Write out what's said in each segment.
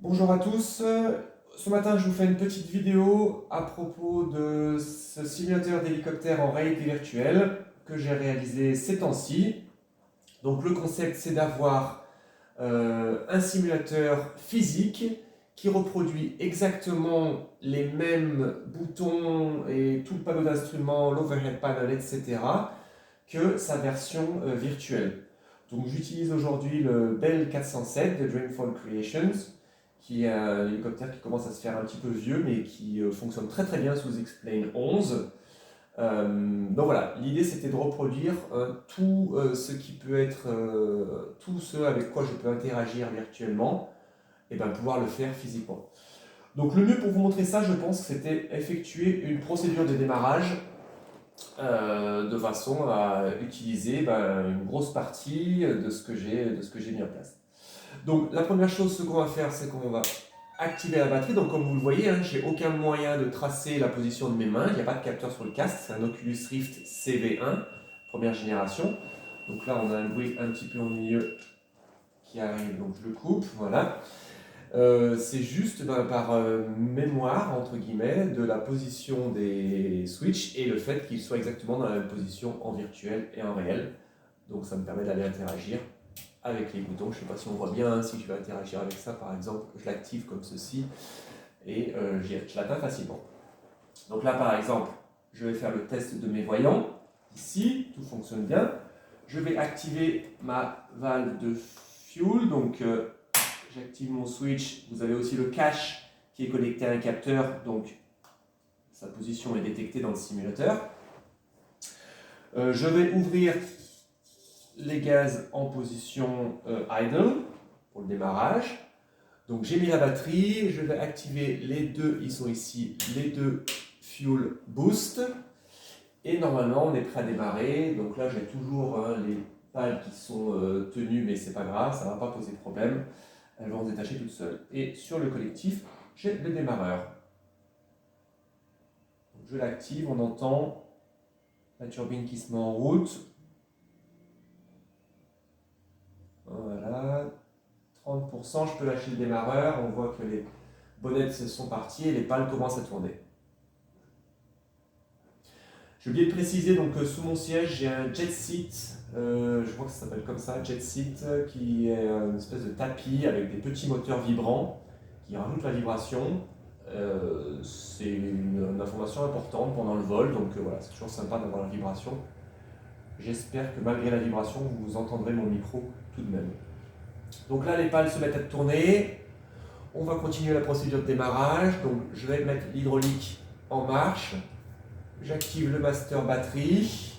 Bonjour à tous. Ce matin, je vous fais une petite vidéo à propos de ce simulateur d'hélicoptère en réalité virtuelle que j'ai réalisé ces temps-ci. Donc le concept, c'est d'avoir un simulateur physique qui reproduit exactement les mêmes boutons et tout le panneau d'instruments, l'overhead panel, etc. que sa version virtuelle. Donc j'utilise aujourd'hui le Bell 407 de Dreamfall Creations, qui est un hélicoptère qui commence à se faire un petit peu vieux, mais qui fonctionne très très bien sous X-Plane 11. Donc voilà, l'idée c'était de reproduire tout ce qui peut être, tout ce avec quoi je peux interagir virtuellement, et bien pouvoir le faire physiquement. Donc le mieux pour vous montrer ça, je pense, c'était effectuer une procédure de démarrage de façon à utiliser une grosse partie de ce que j'ai mis en place. Donc la première chose, ce qu'on va faire, c'est qu'on va activer la batterie. Donc comme vous le voyez, hein, j'ai aucun moyen de tracer la position de mes mains. Il n'y a pas de capteur sur le casque. C'est un Oculus Rift CV1, première génération. Donc là, on a un bruit un petit peu ennuyeux qui arrive, donc je le coupe, voilà. C'est juste par mémoire, entre guillemets, de la position des switches et le fait qu'ils soient exactement dans la même position en virtuel et en réel. Donc ça me permet d'aller interagir avec les boutons. Je ne sais pas si on voit bien, hein, si je vais interagir avec ça par exemple, je l'active comme ceci et je l'atteins facilement. Donc là par exemple, je vais faire le test de mes voyants. Ici, tout fonctionne bien. Je vais activer ma valve de fuel, donc j'active mon switch. Vous avez aussi le cache qui est connecté à un capteur, donc sa position est détectée dans le simulateur. Je vais ouvrir les gaz en position idle pour le démarrage. Donc j'ai mis la batterie, je vais activer les deux, ils sont ici, les deux fuel boost. Et normalement on est prêt à démarrer. Donc là j'ai toujours les pales qui sont tenues, mais c'est pas grave, ça ne va pas poser de problème. Elles vont se détacher toutes seules. Et sur le collectif, j'ai le démarreur. Donc je l'active, on entend la turbine qui se met en route. Voilà, 30%, je peux lâcher le démarreur, on voit que les bonnettes sont parties et les pales commencent à tourner. J'ai oublié de préciser, donc sous mon siège, j'ai un jet seat, je crois que ça s'appelle comme ça, jet seat, qui est une espèce de tapis avec des petits moteurs vibrants qui rajoutent la vibration. C'est une information importante pendant le vol, donc voilà, c'est toujours sympa d'avoir la vibration. J'espère que malgré la vibration, vous entendrez mon micro tout de même. Donc là, les pales se mettent à tourner. On va continuer la procédure de démarrage. Donc je vais mettre l'hydraulique en marche. J'active le master batterie.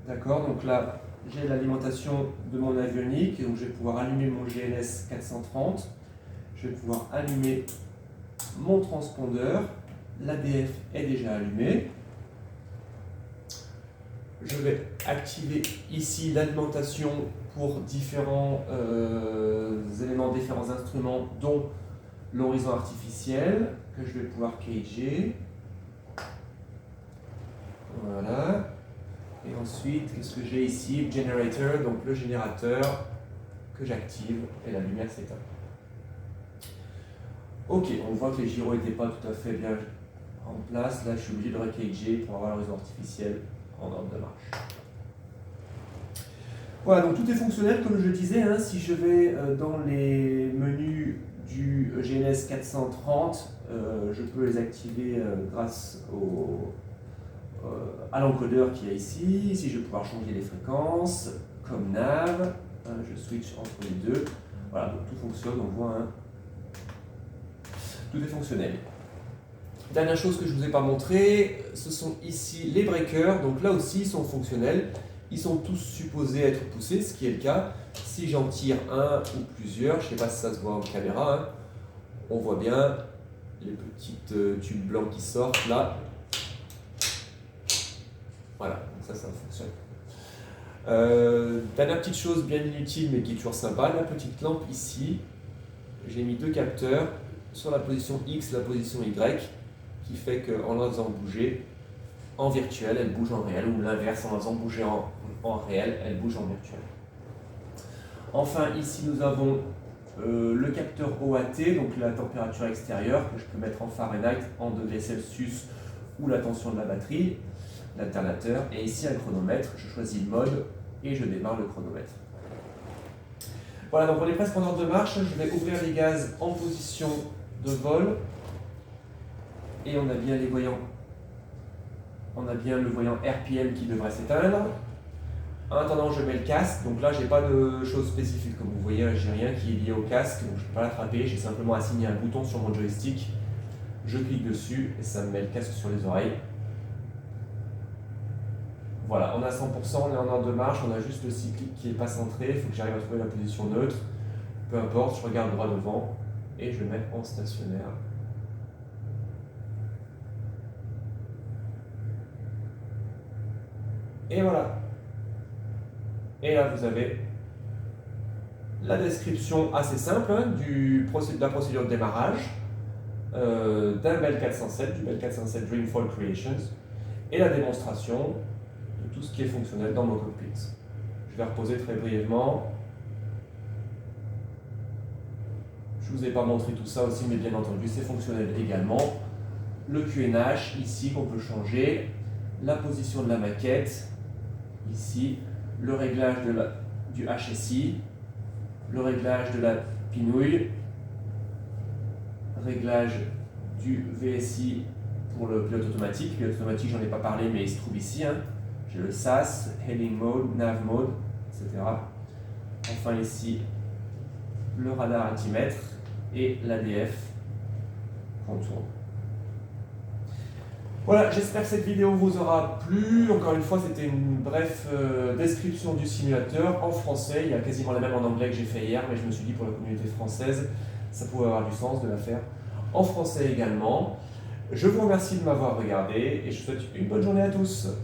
D'accord, donc là, j'ai l'alimentation de mon avionique. Donc je vais pouvoir allumer mon GNS 430. Je vais pouvoir allumer mon transpondeur. L'ADF est déjà allumé. Je vais activer ici l'alimentation pour différents éléments, différents instruments, dont l'horizon artificiel, que je vais pouvoir cager. Voilà. Et ensuite, qu'est-ce que j'ai ici? Generator, donc le générateur que j'active et la lumière s'éteint. Ok, on voit que les gyros n'étaient pas tout à fait bien en place. Là, je suis obligé de recager pour avoir l'horizon artificiel en ordre de marche. Voilà, donc tout est fonctionnel comme je disais. Hein, si je vais dans les menus du GNS 430, je peux les activer grâce à l'encodeur qu'il y a ici. Ici, je vais pouvoir changer les fréquences, comme nav. Je switch entre les deux. Voilà, donc tout fonctionne, on voit. Hein, tout est fonctionnel. Dernière chose que je ne vous ai pas montré, ce sont ici les breakers. Donc là aussi, ils sont fonctionnels. Ils sont tous supposés être poussés, ce qui est le cas. Si j'en tire un ou plusieurs, je ne sais pas si ça se voit en caméra, hein, on voit bien les petites tubes blancs qui sortent là. Voilà, donc ça fonctionne. Dernière petite chose bien inutile mais qui est toujours sympa, la petite lampe ici. J'ai mis deux capteurs sur la position X, la position Y, qui fait qu'en la faisant bouger en virtuel, elle bouge en réel, ou l'inverse, en la faisant bouger en réel, elle bouge en virtuel. Enfin, ici nous avons le capteur OAT, donc la température extérieure, que je peux mettre en Fahrenheit, en degrés Celsius, ou la tension de la batterie, l'alternateur, et ici un chronomètre. Je choisis le mode et je démarre le chronomètre. Voilà, donc on est presque en ordre de marche. Je vais ouvrir les gaz en position de vol. Et on a bien les voyants. On a bien le voyant RPM qui devrait s'éteindre. En attendant, je mets le casque. Donc là, j'ai pas de choses spécifiques. Comme vous voyez, j'ai rien qui est lié au casque. Donc je ne peux pas l'attraper. J'ai simplement assigné un bouton sur mon joystick. Je clique dessus et ça me met le casque sur les oreilles. Voilà, on est à 100%, on est en ordre de marche, on a juste le cyclique qui n'est pas centré, il faut que j'arrive à trouver la position neutre. Peu importe, je regarde droit devant et je le mets en stationnaire. Et voilà. Et là, vous avez la description assez simple de la procédure de démarrage d'un Bell 407, du Bell 407 Dreamfall Creations, et la démonstration de tout ce qui est fonctionnel dans mon cockpit. Je vais reposer très brièvement. Je ne vous ai pas montré tout ça aussi, mais bien entendu, c'est fonctionnel également. Le QNH, ici, qu'on peut changer. La position de la maquette, ici. Le réglage du HSI. Le réglage de la pinouille. Réglage du VSI pour le pilote automatique. Le pilote automatique, j'en ai pas parlé, mais il se trouve ici. J'ai le SAS, Heading Mode, Nav Mode, etc. Enfin ici, le radar altimètre et l'ADF qu'on tourne. Voilà, j'espère que cette vidéo vous aura plu. Encore une fois, c'était une brève description du simulateur en français. Il y a quasiment la même en anglais que j'ai fait hier, mais je me suis dit pour la communauté française, ça pouvait avoir du sens de la faire en français également. Je vous remercie de m'avoir regardé et je vous souhaite une bonne journée à tous.